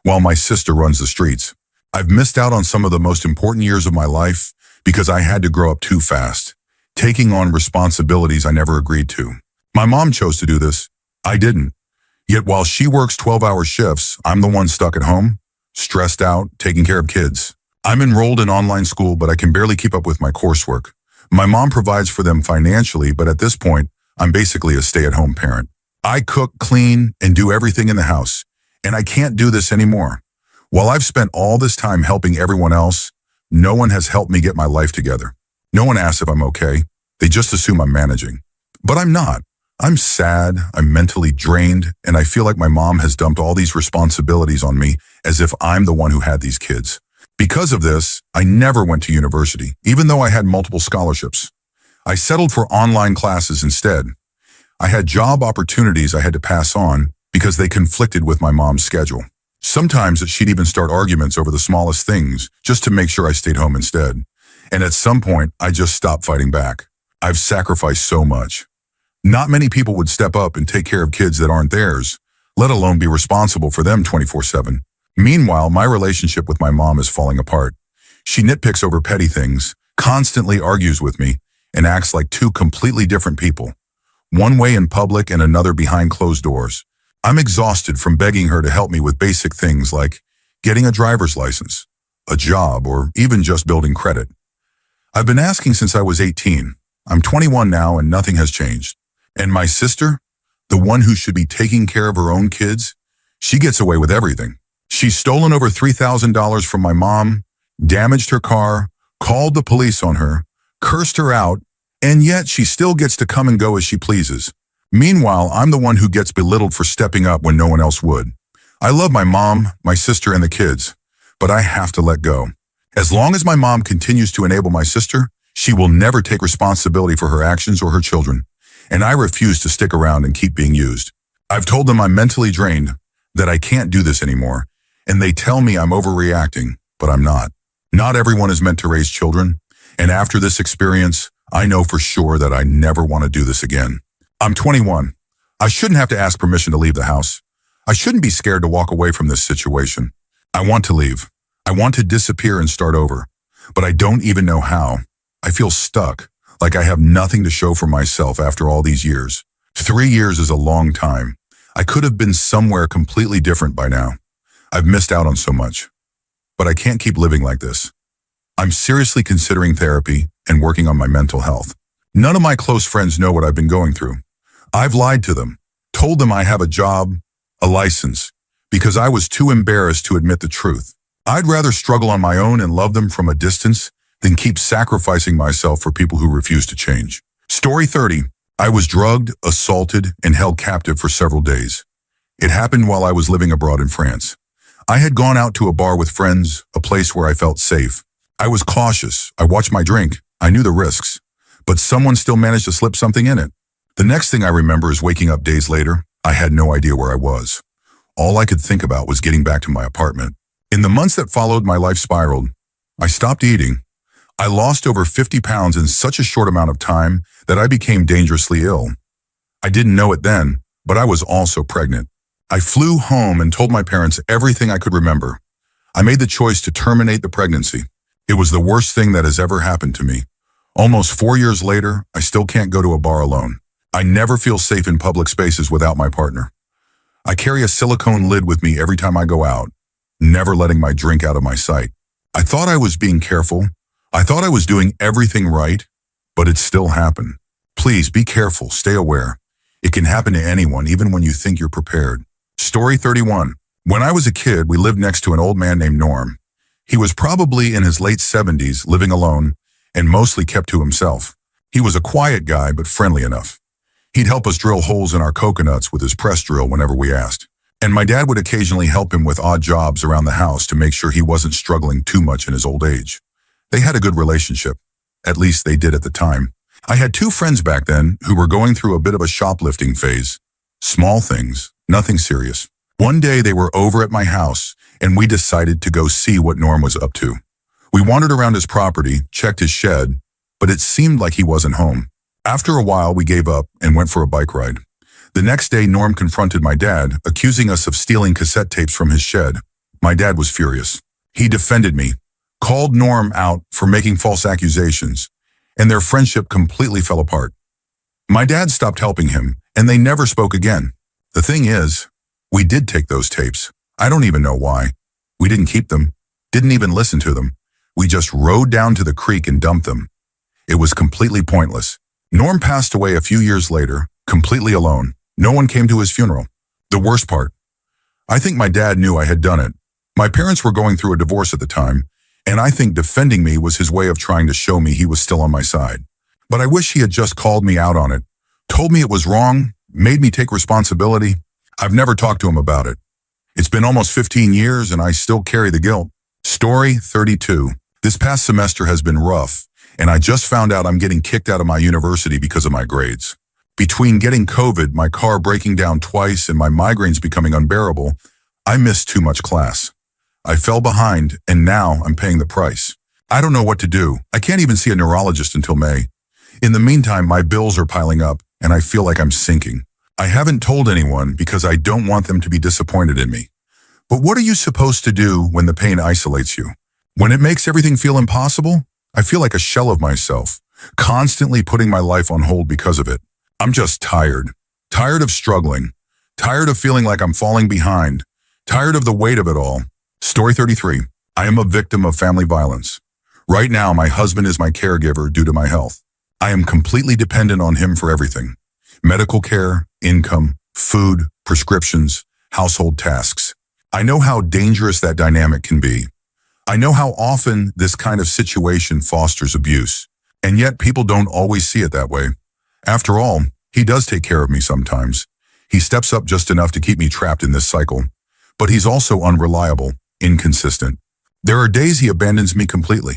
while my sister runs the streets. I've missed out on some of the most important years of my life because I had to grow up too fast, taking on responsibilities I never agreed to. My mom chose to do this. I didn't. Yet while she works 12-hour shifts, I'm the one stuck at home, stressed out, taking care of kids. I'm enrolled in online school, but I can barely keep up with my coursework. My mom provides for them financially, but at this point, I'm basically a stay-at-home parent. I cook, clean, and do everything in the house, and I can't do this anymore. While I've spent all this time helping everyone else, no one has helped me get my life together. No one asks if I'm okay. They just assume I'm managing. But I'm not. I'm sad, I'm mentally drained, and I feel like my mom has dumped all these responsibilities on me as if I'm the one who had these kids. Because of this, I never went to university, even though I had multiple scholarships. I settled for online classes instead. I had job opportunities I had to pass on because they conflicted with my mom's schedule. Sometimes she'd even start arguments over the smallest things just to make sure I stayed home instead. And at some point, I just stopped fighting back. I've sacrificed so much. Not many people would step up and take care of kids that aren't theirs, let alone be responsible for them 24/7. Meanwhile, my relationship with my mom is falling apart. She nitpicks over petty things, constantly argues with me, and acts like two completely different people. One way in public and another behind closed doors. I'm exhausted from begging her to help me with basic things like getting a driver's license, a job, or even just building credit. I've been asking since I was 18. I'm 21 now and nothing has changed. And my sister, the one who should be taking care of her own kids, she gets away with everything. She's stolen over $3,000 from my mom, damaged her car, called the police on her, cursed her out, and yet she still gets to come and go as she pleases. Meanwhile, I'm the one who gets belittled for stepping up when no one else would. I love my mom, my sister, and the kids, but I have to let go. As long as my mom continues to enable my sister, she will never take responsibility for her actions or her children, and I refuse to stick around and keep being used. I've told them I'm mentally drained, that I can't do this anymore, and they tell me I'm overreacting, but I'm not. Not everyone is meant to raise children, and after this experience, I know for sure that I never want to do this again. I'm 21. I shouldn't have to ask permission to leave the house. I shouldn't be scared to walk away from this situation. I want to leave. I want to disappear and start over, but I don't even know how. I feel stuck, like I have nothing to show for myself after all these years. 3 years is a long time. I could have been somewhere completely different by now. I've missed out on so much, but I can't keep living like this. I'm seriously considering therapy and working on my mental health. None of my close friends know what I've been going through. I've lied to them, told them I have a job, a license, because I was too embarrassed to admit the truth. I'd rather struggle on my own and love them from a distance than keep sacrificing myself for people who refuse to change. Story 30. I was drugged, assaulted, and held captive for several days. It happened while I was living abroad in France. I had gone out to a bar with friends, a place where I felt safe. I was cautious. I watched my drink. I knew the risks. But someone still managed to slip something in it. The next thing I remember is waking up days later. I had no idea where I was. All I could think about was getting back to my apartment. In the months that followed, my life spiraled. I stopped eating. I lost over 50 pounds in such a short amount of time that I became dangerously ill. I didn't know it then, but I was also pregnant. I flew home and told my parents everything I could remember. I made the choice to terminate the pregnancy. It was the worst thing that has ever happened to me. Almost 4 years later, I still can't go to a bar alone. I never feel safe in public spaces without my partner. I carry a silicone lid with me every time I go out, never letting my drink out of my sight. I thought I was being careful. I thought I was doing everything right, but it still happened. Please be careful, stay aware. It can happen to anyone, even when you think you're prepared. Story 31. When I was a kid, we lived next to an old man named Norm. He was probably in his late 70s, living alone, and mostly kept to himself. He was a quiet guy, but friendly enough. He'd help us drill holes in our coconuts with his press drill whenever we asked. And my dad would occasionally help him with odd jobs around the house to make sure he wasn't struggling too much in his old age. They had a good relationship. At least they did at the time. I had 2 friends back then who were going through a bit of a shoplifting phase. Small things, nothing serious. One day they were over at my house, and we decided to go see what Norm was up to. We wandered around his property, checked his shed, but it seemed like he wasn't home. After a while, we gave up and went for a bike ride. The next day, Norm confronted my dad, accusing us of stealing cassette tapes from his shed. My dad was furious. He defended me, called Norm out for making false accusations, and their friendship completely fell apart. My dad stopped helping him, and they never spoke again. The thing is, we did take those tapes. I don't even know why. We didn't keep them, didn't even listen to them. We just rode down to the creek and dumped them. It was completely pointless. Norm passed away a few years later, completely alone. No one came to his funeral. The worst part, I think my dad knew I had done it. My parents were going through a divorce at the time, and I think defending me was his way of trying to show me he was still on my side. But I wish he had just called me out on it, told me it was wrong, made me take responsibility. I've never talked to him about it. It's been almost 15 years and I still carry the guilt. Story 32. This past semester has been rough, and I just found out I'm getting kicked out of my university because of my grades. Between getting COVID, my car breaking down twice, and my migraines becoming unbearable, I missed too much class. I fell behind, and now I'm paying the price. I don't know what to do. I can't even see a neurologist until May. In the meantime, my bills are piling up, and I feel like I'm sinking. I haven't told anyone because I don't want them to be disappointed in me. But what are you supposed to do when the pain isolates you? When it makes everything feel impossible, I feel like a shell of myself, constantly putting my life on hold because of it. I'm just tired. Tired of struggling. Tired of feeling like I'm falling behind. Tired of the weight of it all. Story 33. I am a victim of family violence. Right now, my husband is my caregiver due to my health. I am completely dependent on him for everything. Medical care, income, food, prescriptions, household tasks. I know how dangerous that dynamic can be. I know how often this kind of situation fosters abuse, and yet people don't always see it that way. After all, he does take care of me sometimes. He steps up just enough to keep me trapped in this cycle, but he's also unreliable, inconsistent. There are days he abandons me completely.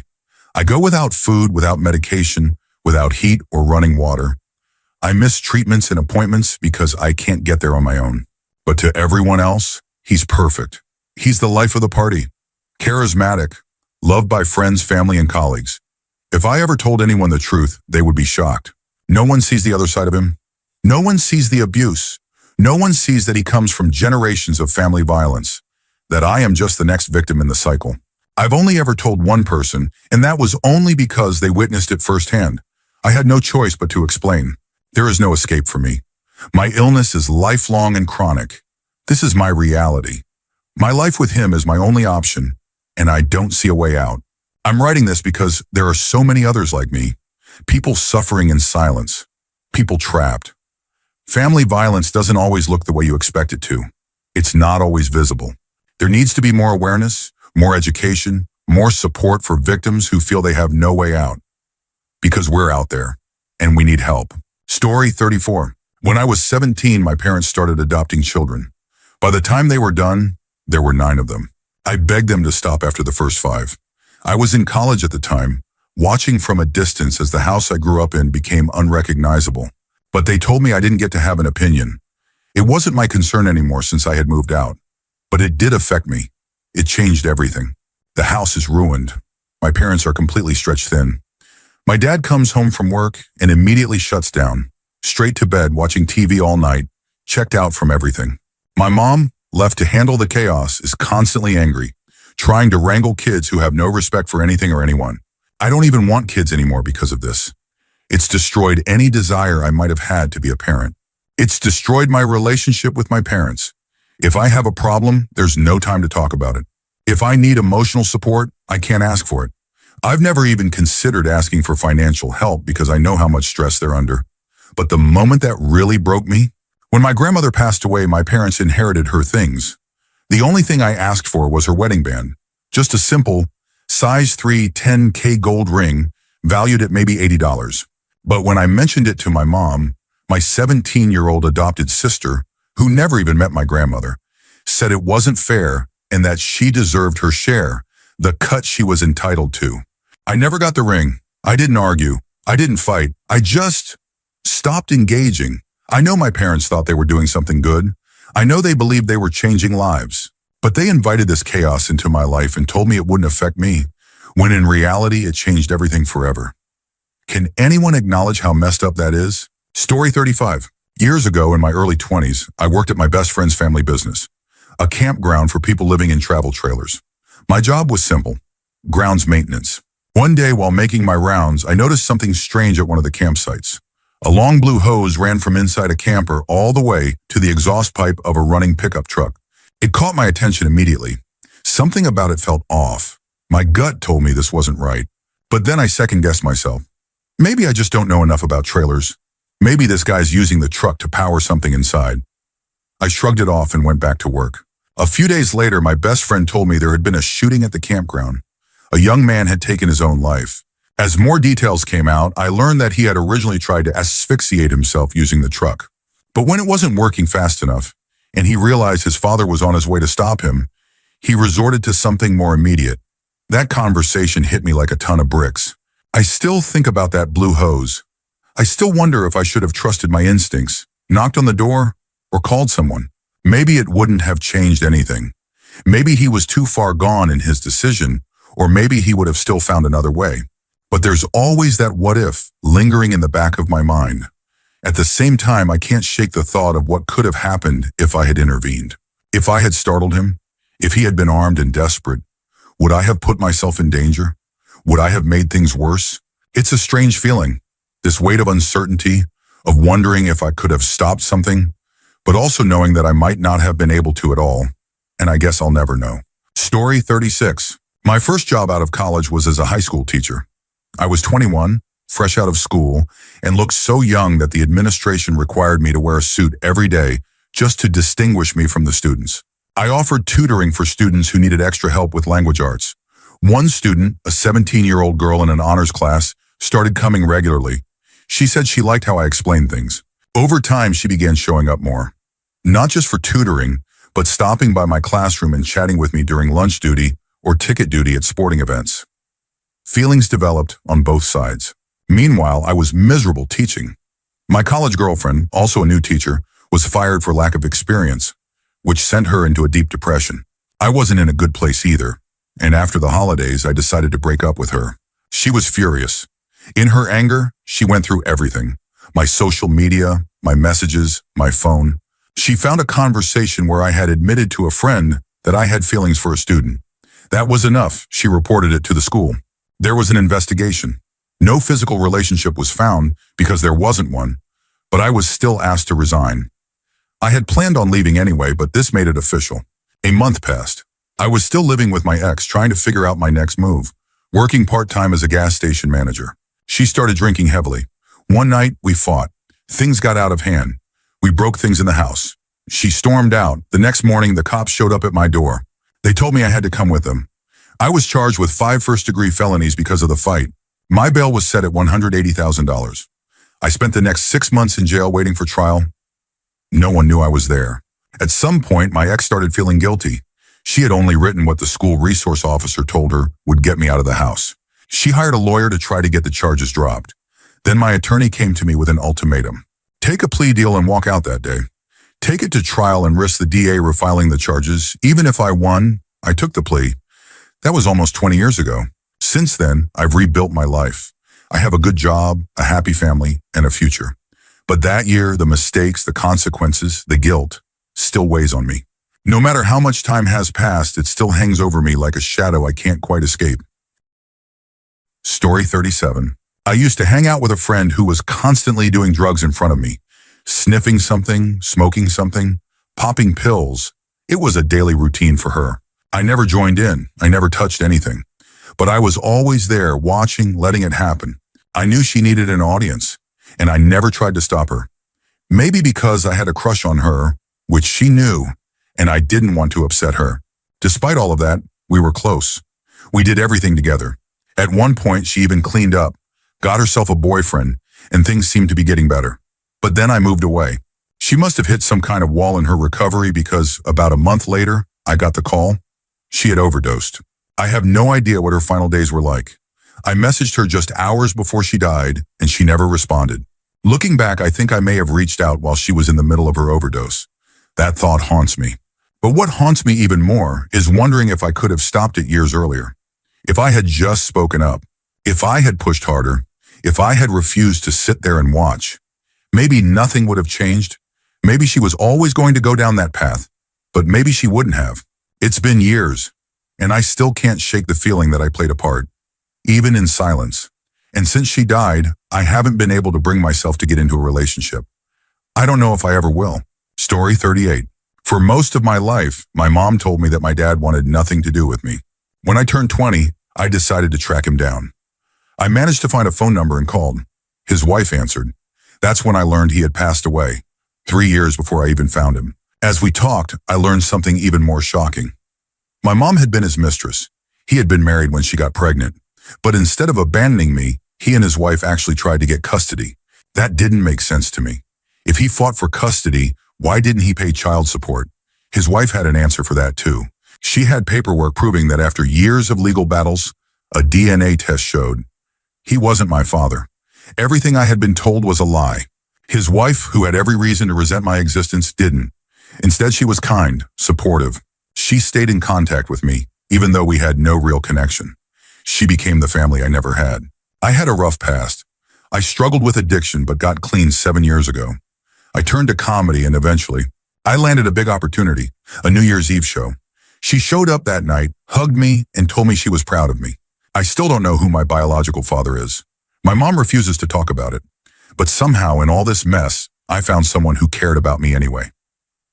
I go without food, without medication, without heat or running water. I miss treatments and appointments because I can't get there on my own. But to everyone else, he's perfect. He's the life of the party. Charismatic, loved by friends, family, and colleagues. If I ever told anyone the truth, they would be shocked. No one sees the other side of him. No one sees the abuse. No one sees that he comes from generations of family violence, that I am just the next victim in the cycle. I've only ever told one person, and that was only because they witnessed it firsthand. I had no choice but to explain. There is no escape for me. My illness is lifelong and chronic. This is my reality. My life with him is my only option, and I don't see a way out. I'm writing this because there are so many others like me. People suffering in silence. People trapped. Family violence doesn't always look the way you expect it to. It's not always visible. There needs to be more awareness, more education, more support for victims who feel they have no way out. Because we're out there, and we need help. Story 34. When I was 17, my parents started adopting children. By the time they were done, there were 9 of them. I begged them to stop after the first 5. I was in college at the time, watching from a distance as the house I grew up in became unrecognizable. But they told me I didn't get to have an opinion. It wasn't my concern anymore since I had moved out. But it did affect me. It changed everything. The house is ruined. My parents are completely stretched thin. My dad comes home from work and immediately shuts down, straight to bed watching TV all night, checked out from everything. My mom, left to handle the chaos, is constantly angry, trying to wrangle kids who have no respect for anything or anyone. I don't even want kids anymore because of this. It's destroyed any desire I might have had to be a parent. It's destroyed my relationship with my parents. If I have a problem, there's no time to talk about it. If I need emotional support, I can't ask for it. I've never even considered asking for financial help because I know how much stress they're under. But the moment that really broke me, when my grandmother passed away, my parents inherited her things. The only thing I asked for was her wedding band. Just a simple, size 3 10K gold ring, valued at maybe $80. But when I mentioned it to my mom, my 17-year-old adopted sister, who never even met my grandmother, said it wasn't fair and that she deserved her share, the cut she was entitled to. I never got the ring. I didn't argue. I didn't fight. I just stopped engaging. I know my parents thought they were doing something good. I know they believed they were changing lives. But they invited this chaos into my life and told me it wouldn't affect me, when in reality it changed everything forever. Can anyone acknowledge how messed up that is? Story 35. Years ago, in my early 20s, I worked at my best friend's family business. a campground for people living in travel trailers. My job was simple: grounds maintenance. One day while making my rounds, I noticed something strange at one of the campsites. A long blue hose ran from inside a camper all the way to the exhaust pipe of a running pickup truck. It caught my attention immediately. Something about it felt off. My gut told me this wasn't right. But then I second-guessed myself. Maybe I just don't know enough about trailers. Maybe this guy's using the truck to power something inside. I shrugged it off and went back to work. A few days later, my best friend told me there had been a shooting at the campground. A young man had taken his own life. As more details came out, I learned that he had originally tried to asphyxiate himself using the truck. But when it wasn't working fast enough, and he realized his father was on his way to stop him, he resorted to something more immediate. That conversation hit me like a ton of bricks. I still think about that blue hose. I still wonder if I should have trusted my instincts, knocked on the door, or called someone. Maybe it wouldn't have changed anything. Maybe he was too far gone in his decision, or maybe he would have still found another way. But there's always that what if lingering in the back of my mind. At the same time, I can't shake the thought of what could have happened if I had intervened. If I had startled him, if he had been armed and desperate, would I have put myself in danger? Would I have made things worse? It's a strange feeling, this weight of uncertainty, of wondering if I could have stopped something, but also knowing that I might not have been able to at all, and I guess I'll never know. Story 36. My first job out of college was as a high school teacher. I was 21, fresh out of school, and looked so young that the administration required me to wear a suit every day just to distinguish me from the students. I offered tutoring for students who needed extra help with language arts. One student, a 17-year-old girl in an honors class, started coming regularly. She said she liked how I explained things. Over time, she began showing up more. Not just for tutoring, but stopping by my classroom and chatting with me during lunch duty or ticket duty at sporting events. Feelings developed on both sides. Meanwhile, I was miserable teaching. My college girlfriend, also a new teacher, was fired for lack of experience, which sent her into a deep depression. I wasn't in a good place either, and after the holidays, I decided to break up with her. She was furious. In her anger, she went through everything: my social media, my messages, my phone. She found a conversation where I had admitted to a friend that I had feelings for a student. That was enough. She reported it to the school. There was an investigation. No physical relationship was found because there wasn't one, but I was still asked to resign. I had planned on leaving anyway, but this made it official. A month passed. I was still living with my ex, trying to figure out my next move, working part-time as a gas station manager. She started drinking heavily. One night, we fought. Things got out of hand. We broke things in the house. She stormed out. The next morning, the cops showed up at my door. They told me I had to come with them. I was charged with 5 first-degree felonies because of the fight. My bail was set at $180,000. I spent the next 6 months in jail waiting for trial. No one knew I was there. At some point, my ex started feeling guilty. She had only written what the school resource officer told her would get me out of the house. She hired a lawyer to try to get the charges dropped. Then my attorney came to me with an ultimatum. Take a plea deal and walk out that day. Take it to trial and risk the DA refiling the charges. Even if I won, I took the plea. That was almost 20 years ago. Since then, I've rebuilt my life. I have a good job, a happy family, and a future. But that year, the mistakes, the consequences, the guilt still weighs on me. No matter how much time has passed, it still hangs over me like a shadow I can't quite escape. Story 37. I used to hang out with a friend who was constantly doing drugs in front of me. Sniffing something, smoking something, popping pills. It was a daily routine for her. I never joined in. I never touched anything. But I was always there, watching, letting it happen. I knew she needed an audience, and I never tried to stop her. Maybe because I had a crush on her, which she knew, and I didn't want to upset her. Despite all of that, we were close. We did everything together. At one point, she even cleaned up, got herself a boyfriend, and things seemed to be getting better. But then I moved away. She must have hit some kind of wall in her recovery because about a month later, I got the call. She had overdosed. I have no idea what her final days were like. I messaged her just hours before she died, and she never responded. Looking back, I think I may have reached out while she was in the middle of her overdose. That thought haunts me. But what haunts me even more is wondering if I could have stopped it years earlier. If I had just spoken up, if I had pushed harder, if I had refused to sit there and watch, maybe nothing would have changed. Maybe she was always going to go down that path. but maybe she wouldn't have. It's been years, and I still can't shake the feeling that I played a part, even in silence. And since she died, I haven't been able to bring myself to get into a relationship. I don't know if I ever will. Story 38. For most of my life, my mom told me that my dad wanted nothing to do with me. When I turned 20, I decided to track him down. I managed to find a phone number and called. His wife answered. That's when I learned he had passed away, 3 years before I even found him. As we talked, I learned something even more shocking. My mom had been his mistress. He had been married when she got pregnant. But instead of abandoning me, he and his wife actually tried to get custody. That didn't make sense to me. If he fought for custody, why didn't he pay child support? His wife had an answer for that too. She had paperwork proving that after years of legal battles, a DNA test showed he wasn't my father. Everything I had been told was a lie. His wife, who had every reason to resent my existence, didn't. Instead, she was kind, supportive. She stayed in contact with me, even though we had no real connection. She became the family I never had. I had a rough past. I struggled with addiction but got clean 7 years ago. I turned to comedy and eventually, I landed a big opportunity, a New Year's Eve show. She showed up that night, hugged me, and told me she was proud of me. I still don't know who my biological father is. My mom refuses to talk about it. But somehow in all this mess, I found someone who cared about me anyway.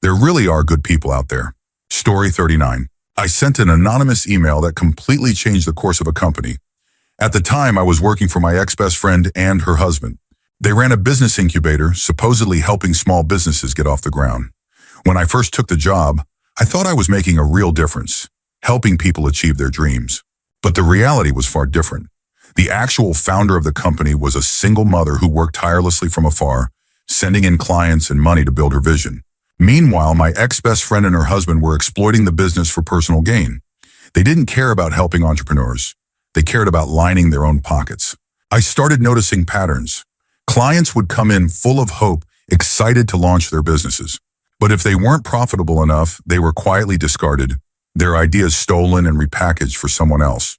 There really are good people out there. Story 39. I sent an anonymous email that completely changed the course of a company. At the time, I was working for my ex-best friend and her husband. They ran a business incubator, supposedly helping small businesses get off the ground. When I first took the job, I thought I was making a real difference, helping people achieve their dreams. But the reality was far different. The actual founder of the company was a single mother who worked tirelessly from afar, sending in clients and money to build her vision. Meanwhile, my ex-best friend and her husband were exploiting the business for personal gain. They didn't care about helping entrepreneurs. They cared about lining their own pockets. I started noticing patterns. Clients would come in full of hope, excited to launch their businesses. But if they weren't profitable enough, they were quietly discarded, their ideas stolen and repackaged for someone else.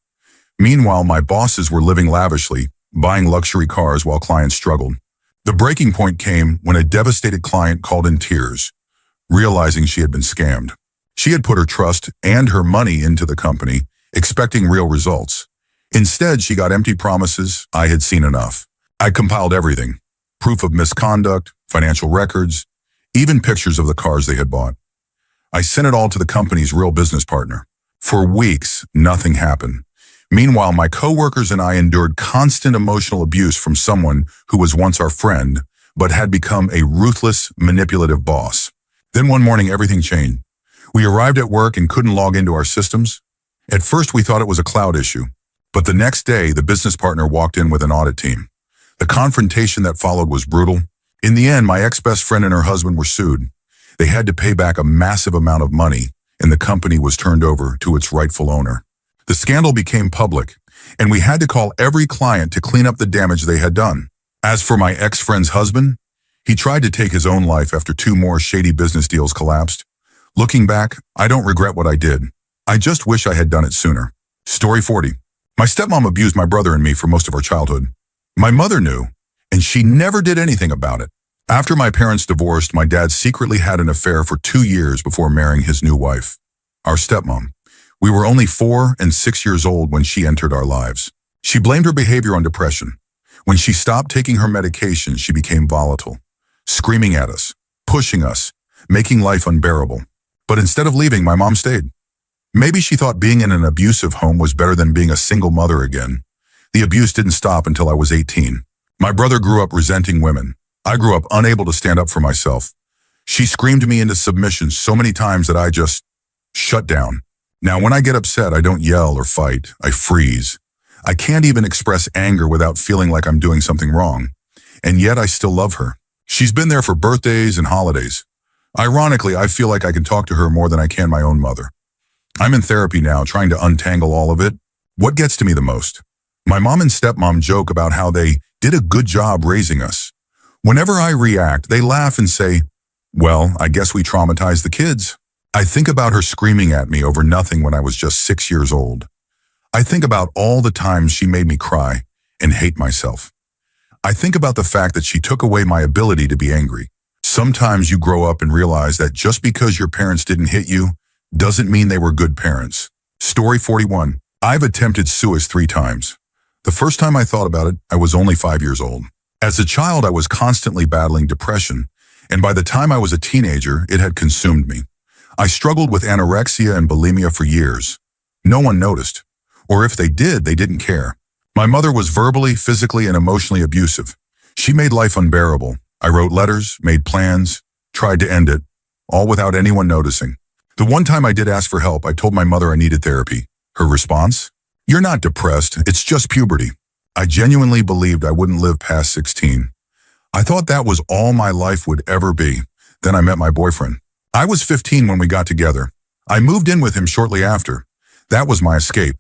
Meanwhile, my bosses were living lavishly, buying luxury cars while clients struggled. The breaking point came when a devastated client called in tears, realizing she had been scammed. She had put her trust and her money into the company, expecting real results. Instead, she got empty promises. I had seen enough. I compiled everything, proof of misconduct, financial records, even pictures of the cars they had bought. I sent it all to the company's real business partner. For weeks, nothing happened. Meanwhile, my coworkers and I endured constant emotional abuse from someone who was once our friend, but had become a ruthless, manipulative boss. Then one morning, everything changed. We arrived at work and couldn't log into our systems. At first, we thought it was a cloud issue, but the next day, the business partner walked in with an audit team. The confrontation that followed was brutal. In the end, my ex-best friend and her husband were sued. They had to pay back a massive amount of money, and the company was turned over to its rightful owner. The scandal became public, and we had to call every client to clean up the damage they had done. As for my ex-friend's husband, he tried to take his own life after 2 more shady business deals collapsed. Looking back, I don't regret what I did. I just wish I had done it sooner. Story 40. My stepmom abused my brother and me for most of our childhood. My mother knew, and she never did anything about it. After my parents divorced, my dad secretly had an affair for 2 years before marrying his new wife, our stepmom. We were only 4 and 6 years old when she entered our lives. She blamed her behavior on depression. When she stopped taking her medication, she became volatile, screaming at us, pushing us, making life unbearable. But instead of leaving, my mom stayed. Maybe she thought being in an abusive home was better than being a single mother again. The abuse didn't stop until I was 18. My brother grew up resenting women. I grew up unable to stand up for myself. She screamed me into submission so many times that I just shut down. Now, when I get upset, I don't yell or fight. I freeze. I can't even express anger without feeling like I'm doing something wrong. And yet I still love her. She's been there for birthdays and holidays. Ironically, I feel like I can talk to her more than I can my own mother. I'm in therapy now, trying to untangle all of it. What gets to me the most? My mom and stepmom joke about how they did a good job raising us. Whenever I react, they laugh and say, well, I guess we traumatized the kids. I think about her screaming at me over nothing when I was just 6 years old. I think about all the times she made me cry, and hate myself. I think about the fact that she took away my ability to be angry. Sometimes you grow up and realize that just because your parents didn't hit you doesn't mean they were good parents. Story 41. I've attempted suicide 3 times. The first time I thought about it, I was only 5 years old. As a child, I was constantly battling depression, and by the time I was a teenager, it had consumed me. I struggled with anorexia and bulimia for years. No one noticed, or if they did, they didn't care. My mother was verbally, physically, and emotionally abusive. She made life unbearable. I wrote letters, made plans, tried to end it, all without anyone noticing. The one time I did ask for help, I told my mother I needed therapy. Her response? "You're not depressed, it's just puberty." I genuinely believed I wouldn't live past 16. I thought that was all my life would ever be. Then I met my boyfriend. I was 15 when we got together. I moved in with him shortly after. That was my escape.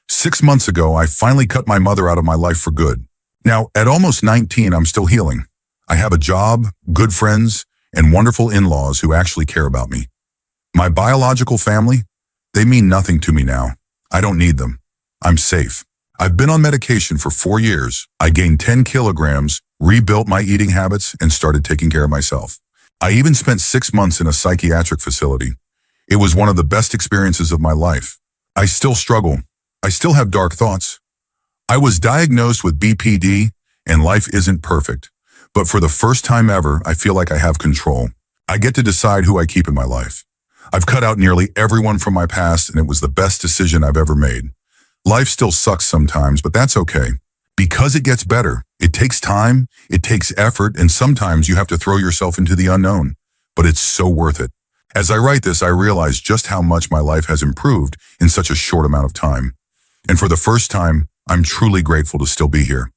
6 months ago, I finally cut my mother out of my life for good. Now, at almost 19, I'm still healing. I have a job, good friends, and wonderful in-laws who actually care about me. My biological family, they mean nothing to me now. I don't need them. I'm safe. I've been on medication for 4 years. I gained 10 kilograms, rebuilt my eating habits, and started taking care of myself. I even spent 6 months in a psychiatric facility. It was one of the best experiences of my life. I still struggle. I still have dark thoughts. I was diagnosed with BPD, and life isn't perfect. But for the first time ever, I feel like I have control. I get to decide who I keep in my life. I've cut out nearly everyone from my past, and it was the best decision I've ever made. Life still sucks sometimes, but that's okay. Because it gets better. It takes time, it takes effort, and sometimes you have to throw yourself into the unknown. But it's so worth it. As I write this, I realize just how much my life has improved in such a short amount of time. And for the first time, I'm truly grateful to still be here.